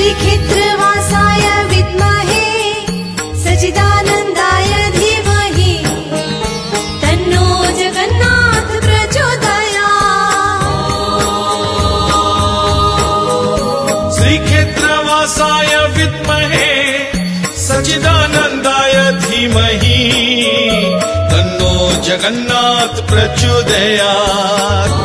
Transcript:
श्रीक्षेत्रवासाय विद्महे सच्चिदानन्दाय धीमहि तन्नो जगन्नाथ प्रचोदयात्। श्रीक्षेत्रवासाय विद्महे सच्चिदानन्दाय धीमहि तन्नो जगन्नाथ प्रचोदयात्।